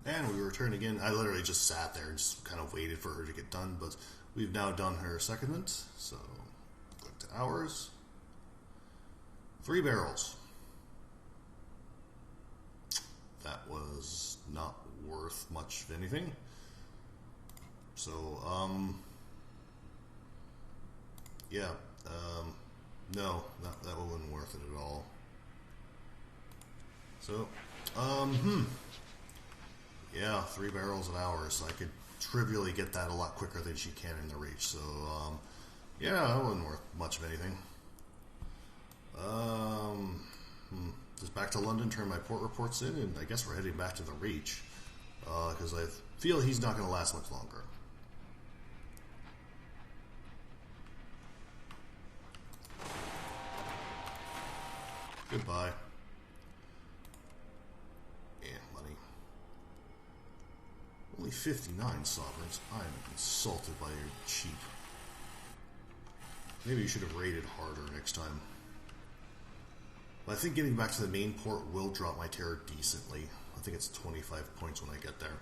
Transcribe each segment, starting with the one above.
And we return again. I literally just sat there and just kind of waited for her to get done, but we've now done her secondment. So, click to hours. 3 barrels. That was not worth much of anything. So, yeah, no, that wasn't worth it at all. So, yeah, 3 barrels of hours. I could trivially get that a lot quicker than she can in the reach. So, yeah, that wasn't worth much of anything. Just back to London, turn my port reports in, and I guess we're heading back to the reach. Because I feel he's not going to last much longer. Goodbye. Yeah, money. Only 59 sovereigns. I'm insulted by your cheap. Maybe you should have raided harder next time. But I think getting back to the main port will drop my terror decently. I think it's 25 points when I get there.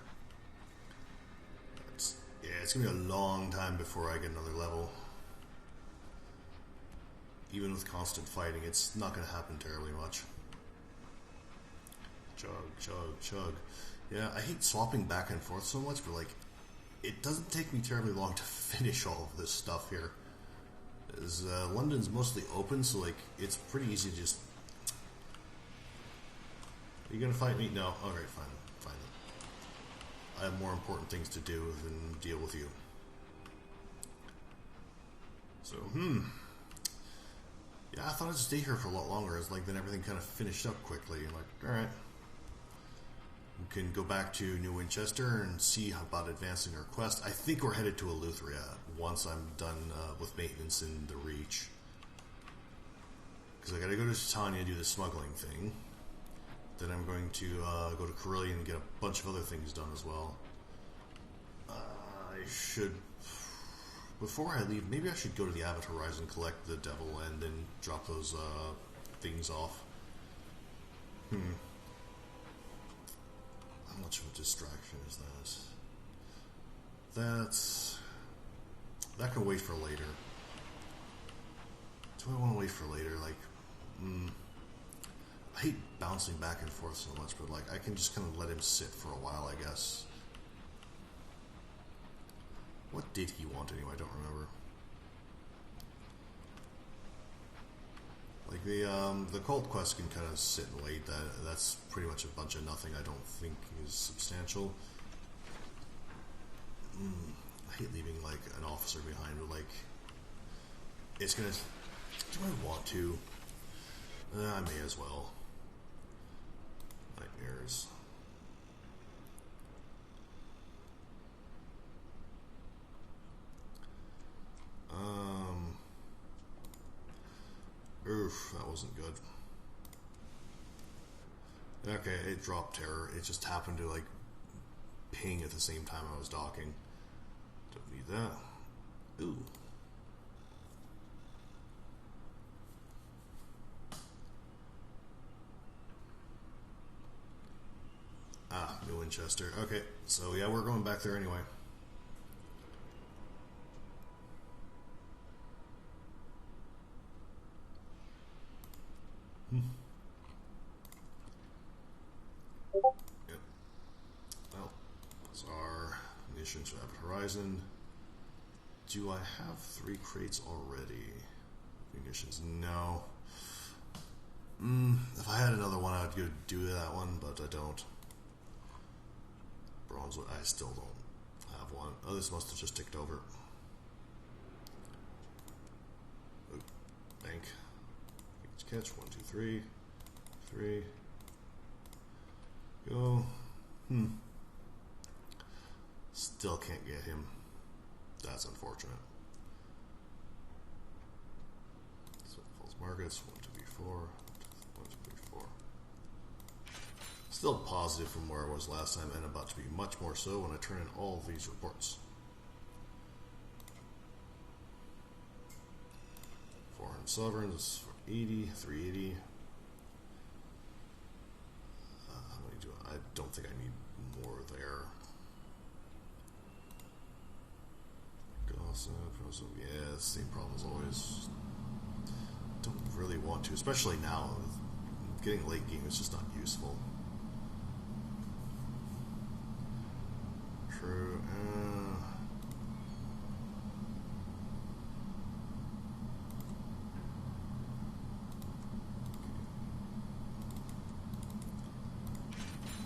Yeah, it's going to be a long time before I get another level. Even with constant fighting, it's not going to happen terribly much. Chug, chug, chug. Yeah, I hate swapping back and forth so much, but like, it doesn't take me terribly long to finish all of this stuff here. As London's mostly open, so like, it's pretty easy to just... Are you going to fight me? No? Alright, fine. Fine. I have more important things to do than deal with you. So, yeah, I thought I'd stay here for a lot longer. It's like then everything kind of finished up quickly. I'm like, alright. We can go back to New Winchester and see about advancing our quest. I think we're headed to Eleutheria once I'm done with maintenance in the Reach. Because I gotta go to Titania and do the smuggling thing. Then I'm going to go to Carillion and get a bunch of other things done as well. I should... Before I leave, maybe I should go to the Abbot Horizon, collect the Devil, and then drop those things off. How much of a distraction is that? That can wait for later. Do I want to wait for later? Like, I hate bouncing back and forth so much, but like I can just kind of let him sit for a while, I guess. What did he want anyway? I don't remember. Like the cult quest can kind of sit and wait. That's pretty much a bunch of nothing. I don't think is substantial. I hate leaving like an officer behind, but like it's gonna. Do I want to? I may as well. Nightmares. Oof, that wasn't good. Okay, it dropped terror. It just happened to like ping at the same time I was docking. Don't need that. Ooh. New Winchester. Okay, so yeah, we're going back there anyway. Yep. Well, those are missions for Abbot Horizon. Do I have 3 crates already? Munitions? No. If I had another one, I would go do that one, but I don't. Bronze, I still don't have one. Oh, this must have just ticked over. Oh, bank. Catch 1, 2, 3, 3. Go. Still can't get him. That's unfortunate. So false markets 1, 2, 3, 4. 1, 2, 3, 4. Still positive from where I was last time, and about to be much more so when I turn in all of these reports. 400 sovereigns, 80, 380. How many do I don't think I need more there. So yeah, same problem as always. Don't really want to, especially now. Getting late game is just not useful. True.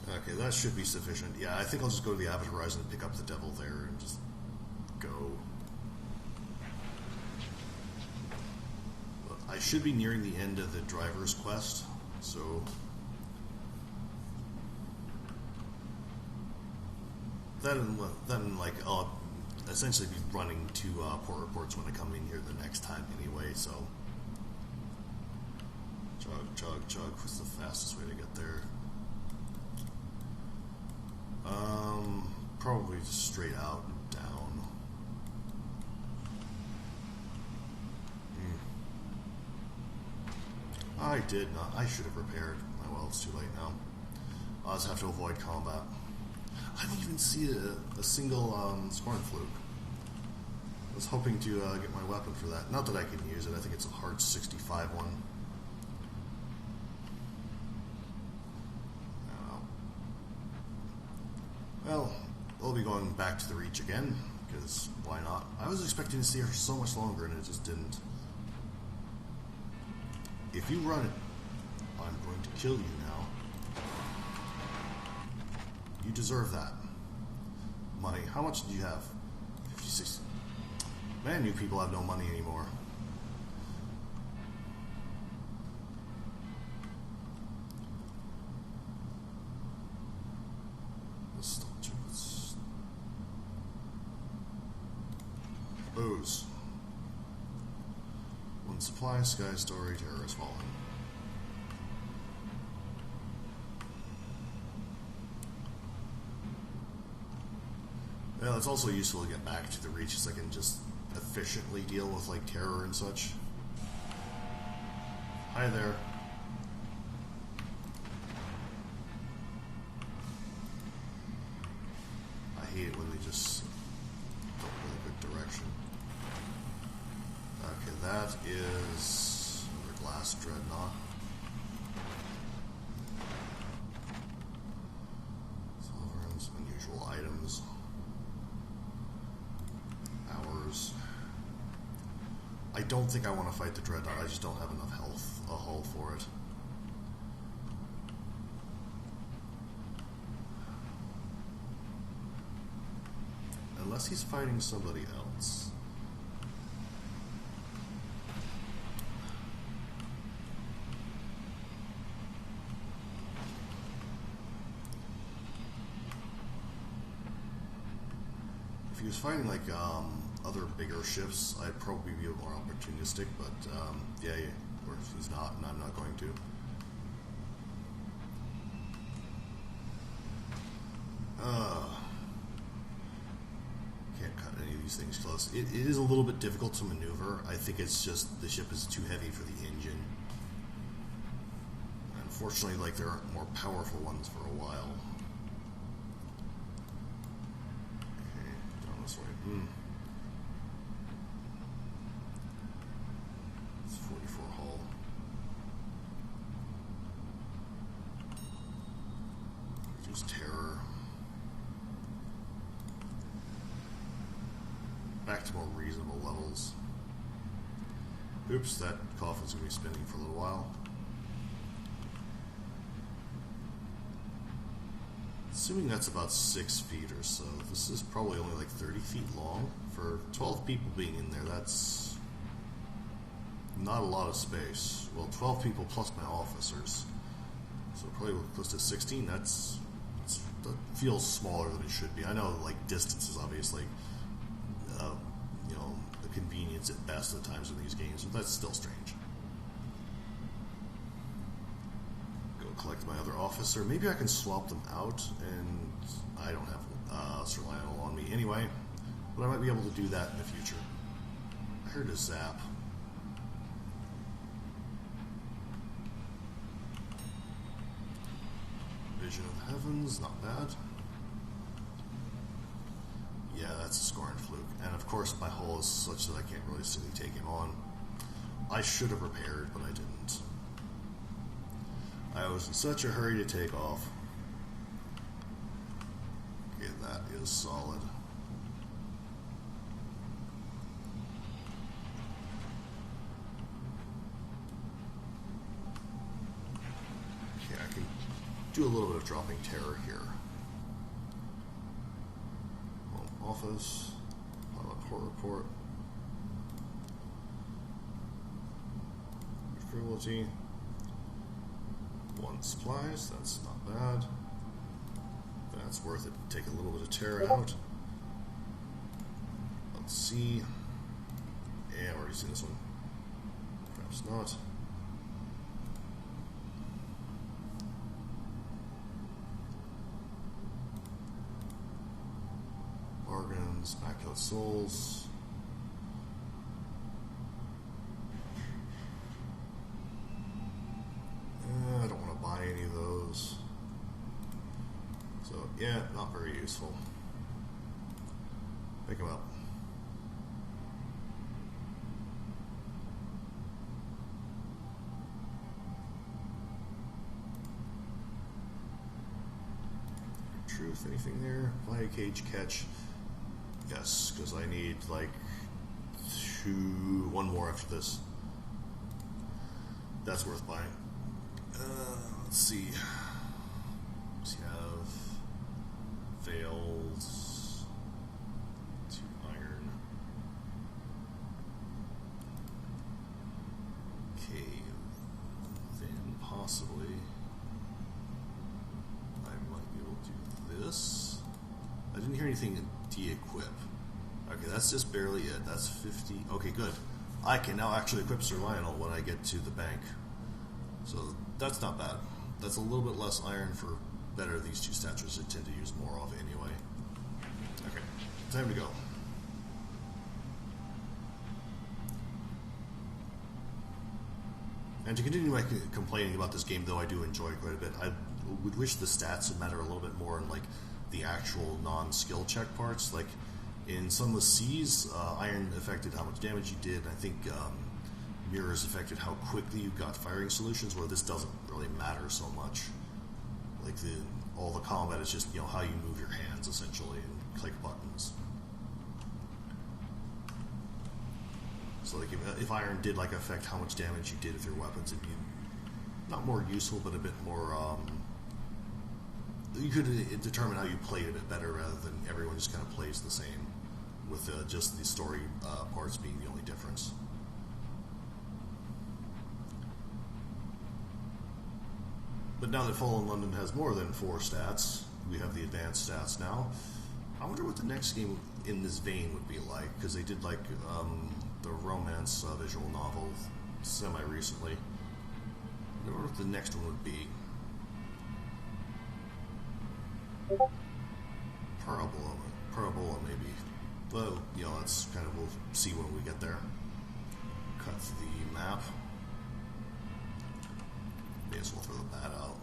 Okay, that should be sufficient. Yeah, I think I'll just go to the Avid Horizon and pick up the Devil there and just go. I should be nearing the end of the driver's quest, so then like I'll essentially be running to port reports when I come in here the next time anyway. So chug. What's the fastest way to get there? Probably just straight out and down. I did not. I should have repaired. Oh well, it's too late now. I'll just have to avoid combat. I didn't even see a single scorn fluke. I was hoping to get my weapon for that. Not that I can use it. I think it's a hard 65 one. Well, we'll be going back to the Reach again, because why not? I was expecting to see her for so much longer, and it just didn't. If you run it, I'm going to kill you now. You deserve that. Money. How much do you have? 56. Man, you people have no money anymore. Booze. One supply, sky story, terrorist fallen. Well, it's also useful to get back to the Reach so I can just efficiently deal with like terror and such. Hi there. I hate it when they just don't really good direction. Okay, that is another glass dreadnought. Sovereigns, unusual items. Hours. I don't think I want to fight the dreadnought. I just don't have enough health, a hull for it. Unless he's fighting somebody else. If he was fighting like other bigger ships, I'd probably be more opportunistic, but yeah, of course he's not, and I'm not going to. Can't cut any of these things close. It is a little bit difficult to maneuver. I think it's just the ship is too heavy for the engine. Unfortunately, like there aren't more powerful ones for a while. Okay, down this way. It's 44 hull. Reduce terror. Back to more reasonable levels. Oops, that coffin's going to be spinning for a little while. Assuming that's about 6 feet or so. This is probably only like 30 feet long. For 12 people being in there, that's not a lot of space. Well, 12 people plus my officers. So probably close to 16. That feels smaller than it should be. I know like distance is obviously you know, a convenience at best at times in these games, but that's still strange. Go collect my other officer. Maybe I can swap them out, and I don't have Sir Lionel on me anyway, but I might be able to do that in the future. I heard a zap. Vision of the Heavens, not bad. Yeah, that's a scoring fluke. And of course, my hull is such that I can't really simply take him on. I should have repaired, but I didn't. I was in such a hurry to take off. Okay, that is solid. Okay, I can do a little bit of dropping terror here. Home office, pilot port report. Frivolity. 1 supplies, that's not bad. That's worth it. Take a little bit of terror out. Let's see. Yeah, I've already seen this one. Perhaps not. Bargains, back out souls. I don't want to buy any of those. So, yeah, not very useful. Pick them up. Truth, anything there? Buy a cage catch. Yes, because I need like one more after this. That's worth buying. Let's see. We have fails to iron. Okay, then possibly I might be able to do this. I didn't hear anything de-equip. Okay, that's just barely it. That's 50. Okay, good. I can now actually equip Sir Lionel when I get to the bank. So that's not bad. That's a little bit less iron for better these two statues I tend to use more of anyway. Okay, time to go. And to continue my complaining about this game, though I do enjoy it quite a bit, I would wish the stats would matter a little bit more in like the actual non-skill check parts. Like in some of the C's, iron affected how much damage you did. I think mirrors affected how quickly you got firing solutions, where this doesn't really matter so much. Like all the combat is just, you know, how you move your hands essentially and click buttons. So like if iron did like affect how much damage you did with your weapons, it'd be not more useful, but a bit more. You could determine how you played a bit better rather than everyone just kind of plays the same, with just the story parts being the only difference. But now that Fallen London has more than 4 stats, we have the advanced stats now. I wonder what the next game in this vein would be like, because they did like the romance visual novel semi-recently. I wonder what the next one would be. Parabola maybe. Well, you know, that's kind of, we'll see when we get there. Cut the map. May as well throw the bat out.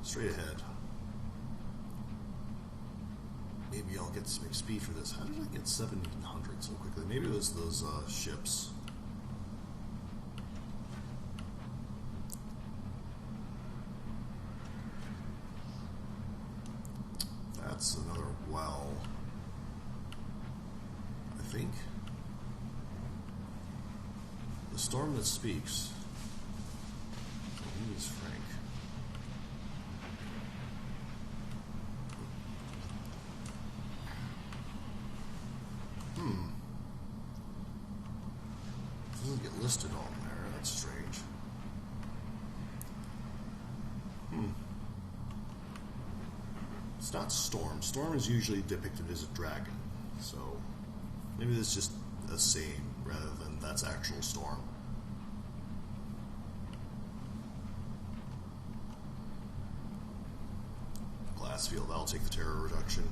Straight ahead. Maybe I'll get some XP for this. How did I get 1700 so quickly? Maybe it was those ships. That's another well. I think. The storm that speaks. Who is Frank? Doesn't get listed on there. That's strange. It's not Storm. Storm is usually depicted as a dragon, so maybe this is just a saying rather than that's actual Storm. Glassfield, I'll take the terror reduction.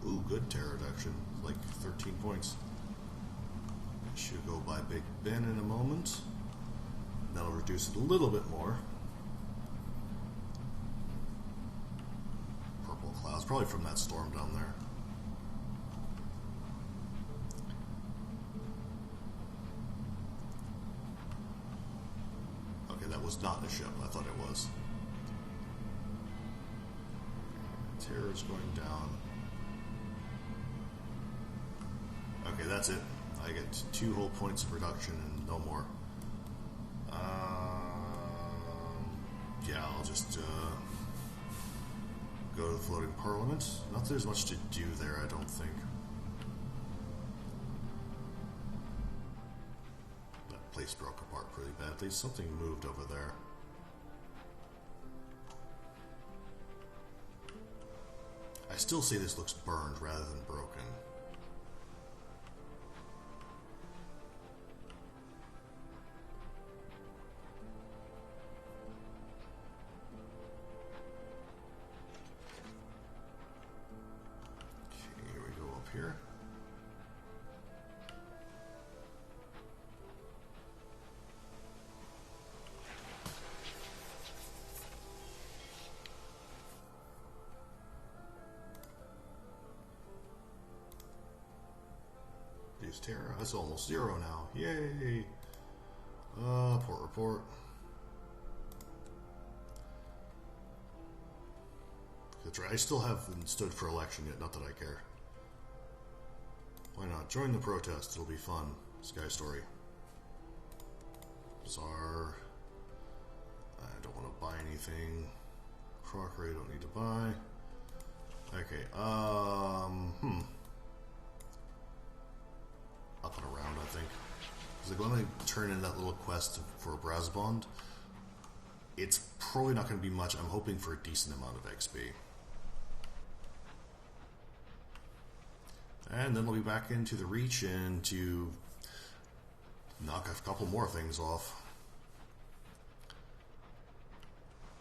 Ooh, good terror reduction. Like 13 points. Should go by Big Ben in a moment. That'll reduce it a little bit more. Purple clouds, probably from that storm down there. Okay, that was not a ship. I thought it was. Terror's going down. Okay, that's it. I get 2 whole points of reduction and no more. Yeah, I'll just go to the floating parliament. Not that there's much to do there, I don't think. That place broke apart pretty badly. Something moved over there. I still say this looks burned rather than broken. Okay, here we go up here. Terror. That's almost 0 now. Yay! Port report. That's right. I still haven't stood for election yet. Not that I care. Why not? Join the protest. It'll be fun. Sky Story. Czar. I don't want to buy anything. Crockery. Don't need to buy. Okay. Up and around, I think. Because like, when I turn in that little quest for a Brasbond, it's probably not going to be much. I'm hoping for a decent amount of XP. And then we'll be back into the Reach and to knock a couple more things off.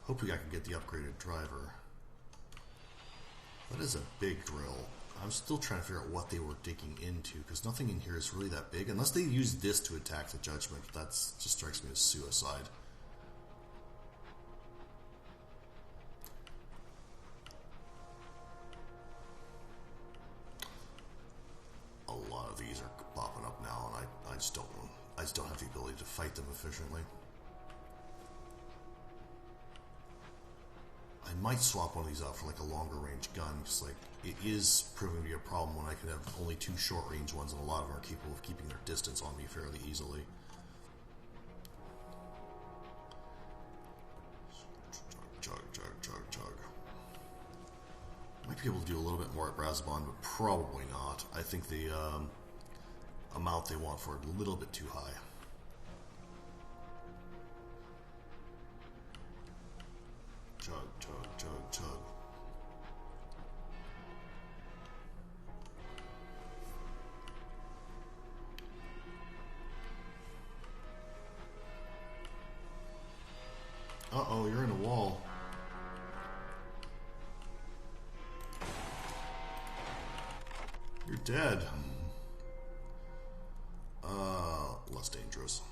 Hopefully I can get the upgraded driver. That is a big drill. I'm still trying to figure out what they were digging into, because nothing in here is really that big. Unless they use this to attack the Judgment, that just strikes me as suicide. A lot of these are popping up now, and I just don't have the ability to fight them efficiently. I might swap one of these out for like a longer range gun, because like it is proving to be a problem when I can have only 2 short range ones, and a lot of them are capable of keeping their distance on me fairly easily. Chug, chug, chug, chug. Might be able to do a little bit more at Brasbond, but probably not. I think the amount they want for it a little bit too high. Chug, chug, chug, chug. Uh-oh, you're in a wall. You're dead. Less dangerous.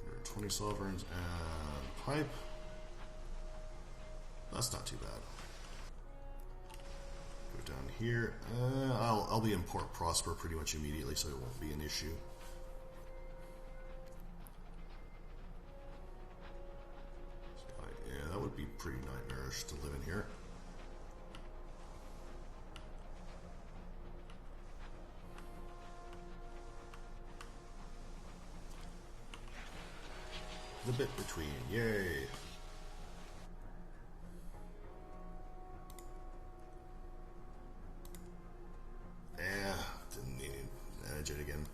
120 sovereigns and pipe. That's not too bad. Go down here. I'll be in Port Prosper pretty much immediately, so it won't be an issue. Yeah, that would be pretty nightmarish to live in here. The bit between, yay! Didn't need to manage it again.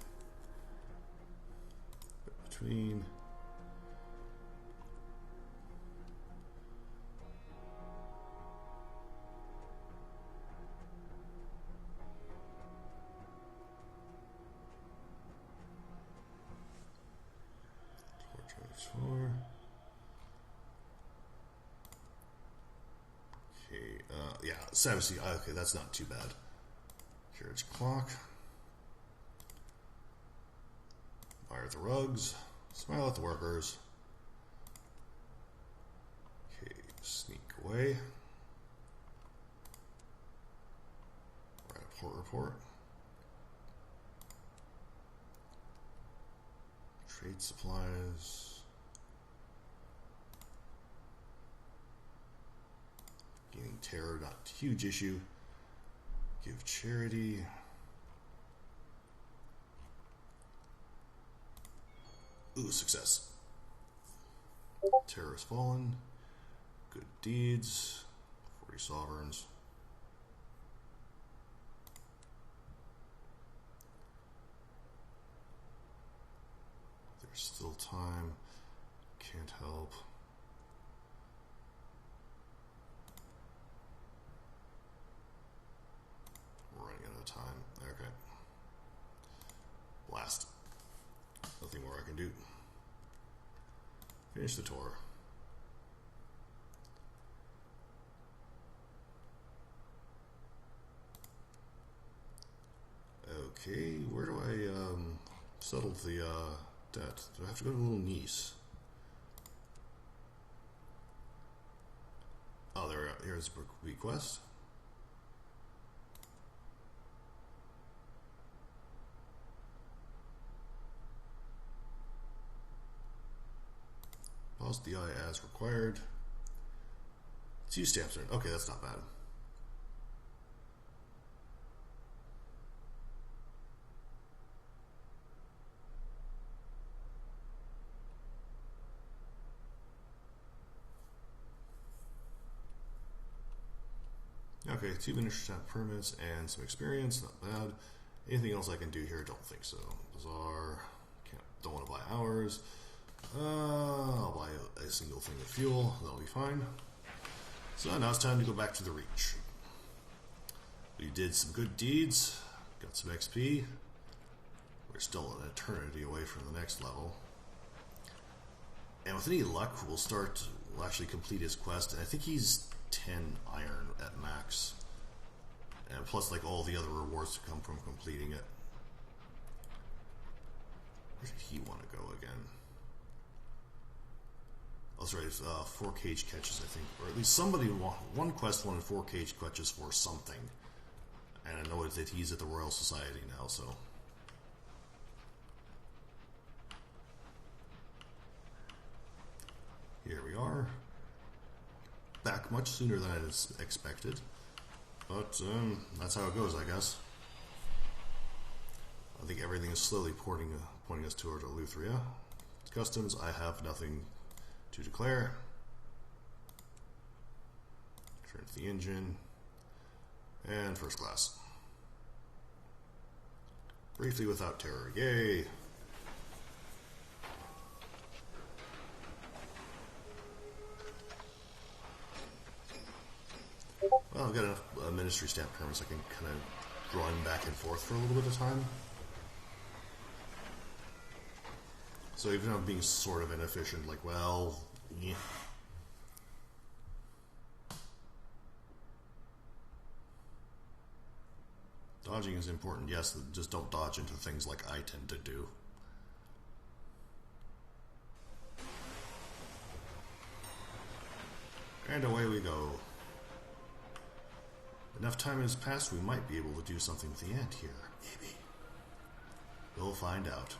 Bit between. Okay, yeah, 70. Okay, that's not too bad. Carriage clock. Fire at the rugs. Smile at the workers. Okay, sneak away. Write a port report. Trade supplies. Gaining terror, not a huge issue. Give charity. Ooh, success. Terror has fallen. Good deeds. 40 sovereigns. There's still time. Can't help. Running out of time. Okay. Blast. Nothing more I can do. Finish the tour. Okay, where do I settle the debt? Do I have to go to Little Niece? Oh, here's a request. Pause the eye as required. Let's use stamps. Okay, that's not bad. Okay, 2 ministry stamp permits and some experience, not bad. Anything else I can do here? Don't think so. Bazaar, don't want to buy hours. I'll buy a single thing of fuel, that'll be fine. So now it's time to go back to the Reach. We did some good deeds, got some XP. We're still an eternity away from the next level. And with any luck, we'll actually complete his quest, and I think he's 10 iron at max. And plus like all the other rewards to come from completing it. Where did he want to go again? Oh, sorry, 4 cage catches, I think. Or at least somebody, one quest wanted 4 cage catches for something. And I know that he's at the Royal Society now, so. Here we are. Back much sooner than I expected. But that's how it goes, I guess. I think everything is slowly pointing us toward Eleutheria. Customs, I have nothing to declare. Turn to the engine. And first class. Briefly without terror. Yay! Well, I've got enough ministry stamp permits I can kind of run back and forth for a little bit of time. So even though I'm being sort of inefficient, like, well, yeah. Dodging is important, yes, just don't dodge into things like I tend to do. And away we go. Enough time has passed, we might be able to do something at the end here. Maybe. We'll find out.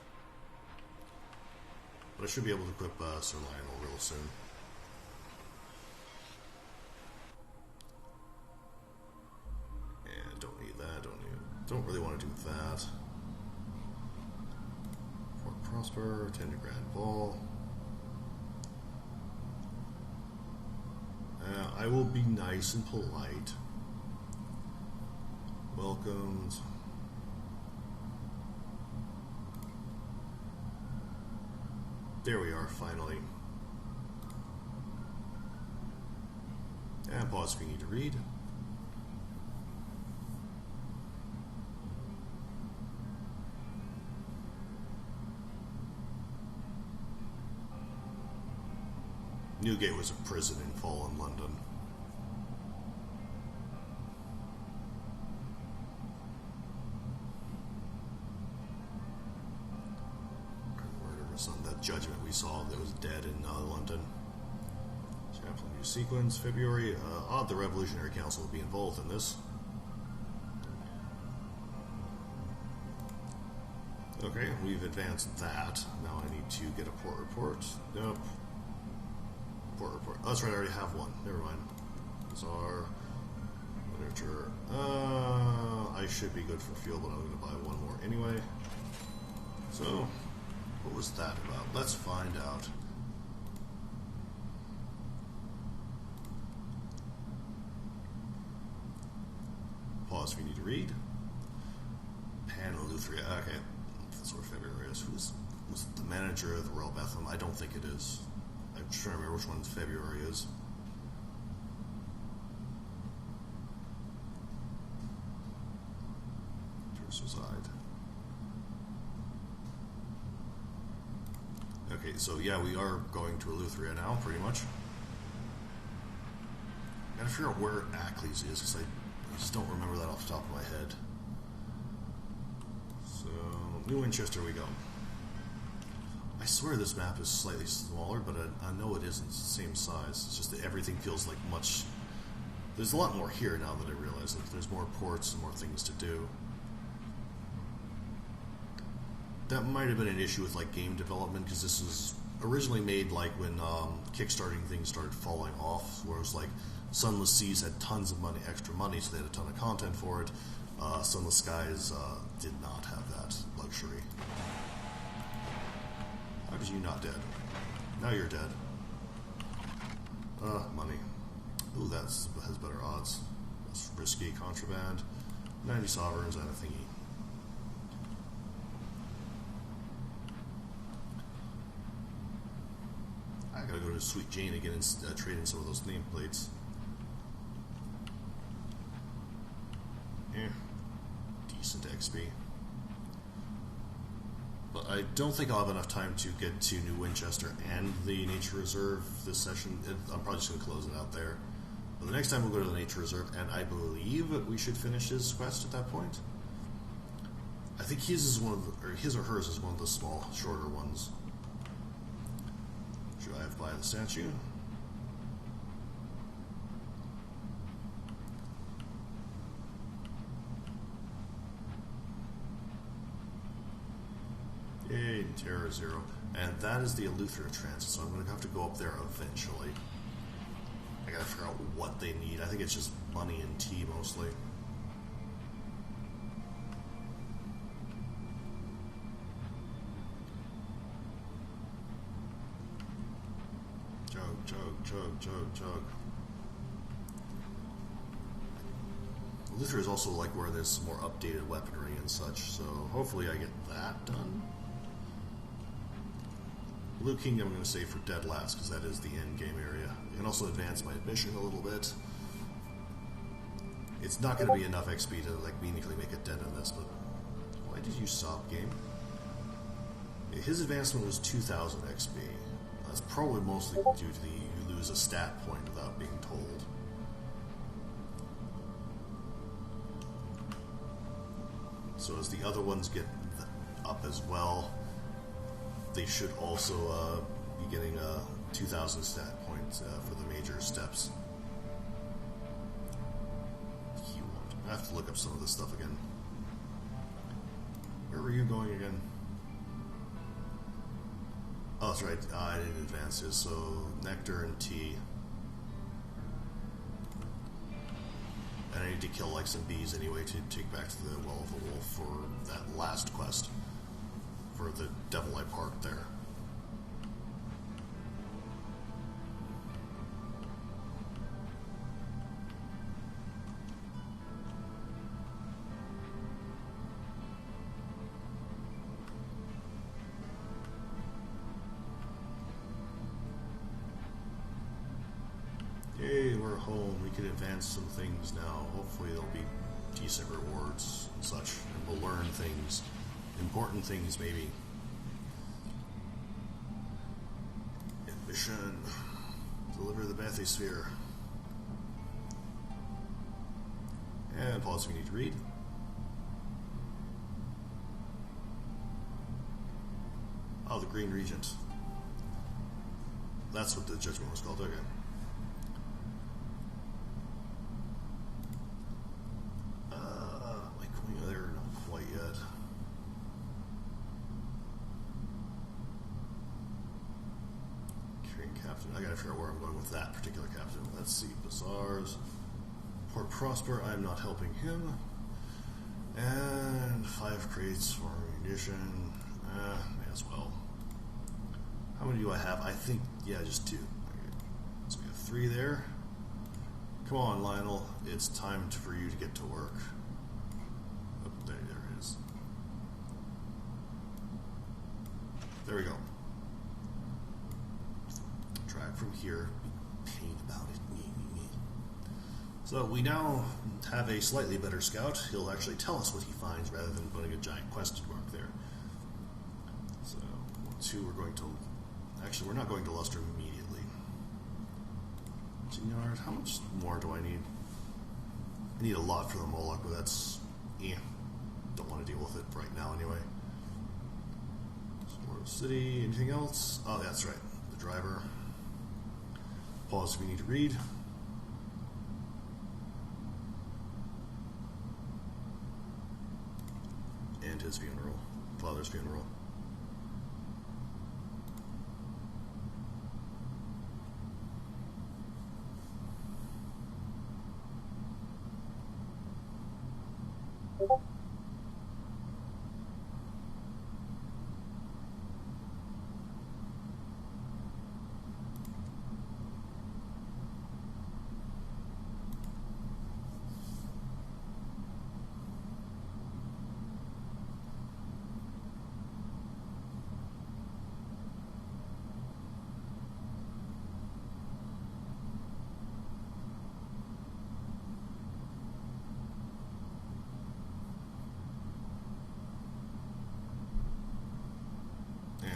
But I should be able to equip Sir Lionel real soon. And don't need that, don't really want to do that. Fort Prosper, attend a grand ball. I will be nice and polite. Welcomed. There we are, finally. And pause if you need to read. Newgate was a prison in fallen London. judgment we saw that was dead in London. Sample new sequence, February. Odd the Revolutionary Council would be involved in this. Okay, we've advanced that. Now I need to get a port report. Nope. Port report. Oh, that's right, I already have one. Never mind. Czar. Literature. I should be good for fuel, but I'm going to buy one more anyway. So, what was that about? Let's find out. Pause if you need to read. Pan-Eleutheria. Okay. That's where February is. Was it the manager of the Royal Bethlehem? I don't think it is. I'm trying to remember which one February is. Reside. Okay, so yeah, we are going to Eleutheria now, pretty much. Gotta figure out where Ackley's is, because I just don't remember that off the top of my head. So, New Winchester we go. I swear this map is slightly smaller, but I know it isn't. It's the same size. It's just that everything feels like much... There's a lot more here now that I realize that there's more ports and more things to do. That might have been an issue with like game development, because this was originally made like when kickstarting things started falling off, where it was like Sunless Seas had tons of money, extra money, so they had a ton of content for it. Sunless Skies did not have that luxury. How did you not dead? Now you're dead. Money. Ooh, that has better odds. That's risky. Contraband. 90 sovereigns and a thingy. I gotta go to Sweet Jane again and trade in some of those nameplates. Decent XP. But I don't think I'll have enough time to get to New Winchester and the Nature Reserve this session. I'm probably just going to close it out there. But the next time we'll go to the Nature Reserve, and I believe we should finish his quest at that point. I think his is one of the, or his or hers is one of the small, shorter ones. Drive by the statue. Yay, Terror Zero. And that is the Eleutheria transit, so I'm going to have to go up there eventually. I gotta figure out what they need. I think it's just money and tea mostly. Chug. Eleutheria is also like where there's some more updated weaponry and such, so hopefully I get that done. Blue Kingdom I'm going to save for dead last, because that is the end game area. I can also advance my mission a little bit. It's not going to be enough XP to like meaningfully make a dent in this, but why did you stop game? His advancement was 2,000 XP. That's probably mostly due to the you lose a stat point without being told. So as the other ones get up as well, they should also be getting 2,000 stat points for the major steps. I have to look up some of this stuff again. Where were you going again? Oh, that's right. I didn't advance his, so nectar and tea. And I need to kill like some bees anyway to take back to the Well of the Wolf for that last quest. For the devil I parked there. Yay, we're home. We can advance some things now. Hopefully there'll be decent rewards and such. And we'll learn things. Important things, maybe. Ambition. Deliver the bathysphere. And pause if you need to read. Oh, the Green Regent. that's what the judgment was called. Okay. Like going there, not quite yet. Carrying captain. I gotta figure out where I'm going with that particular captain. Let's see. Bazaars. Port Prosper. I'm not helping him. And 5 crates for ammunition. May as well. How many do I have? I think, yeah, just 2. Okay. So we have 3 there. Come on, Lionel. It's time for you to get to work. Oh, there it is. There we go. Drag from here. Pain about it. So we now have a slightly better scout. He'll actually tell us what he finds rather than putting a giant question mark there. So, 2, we're going to... Actually, we're not going to Luster immediately. Yard, how much more do I need? I need a lot for the Moloch, but that's... Don't want to deal with it right now anyway. Florida City, anything else? Oh, that's right. The driver. Pause if we need to read. And his funeral. Father's funeral.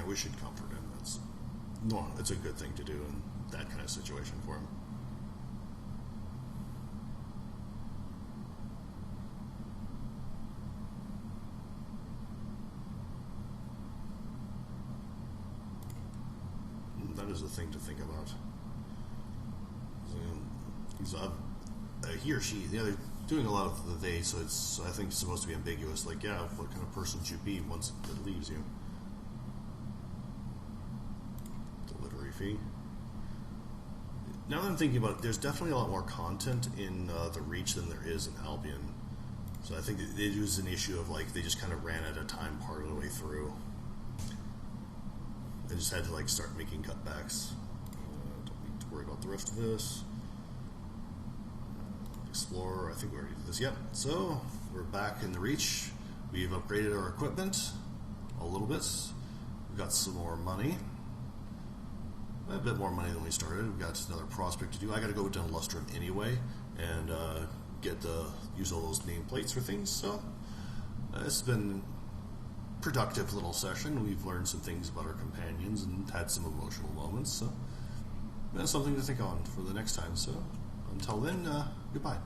We should comfort him. It's a good thing to do in that kind of situation for him. That is a thing to think about. He or she, they're doing a lot of the they, so it's, I think, supposed to be ambiguous. Like, yeah, what kind of person should you be once it leaves you? Fee. Now that I'm thinking about it, there's definitely a lot more content in the Reach than there is in Albion. So I think it was an issue of, like, they just kind of ran out of time part of the way through. They just had to, like, start making cutbacks. Don't need to worry about the rest of this. Explorer, I think we already did this. Yep. So we're back in the Reach. We've upgraded our equipment a little bit. We've got some more money. A bit more money than we started. We've got another prospect to do. I got to go down to Lustrum anyway and use all those nameplates for things. So it's been a productive little session. We've learned some things about our companions and had some emotional moments. So that's something to think on for the next time. So until then, goodbye.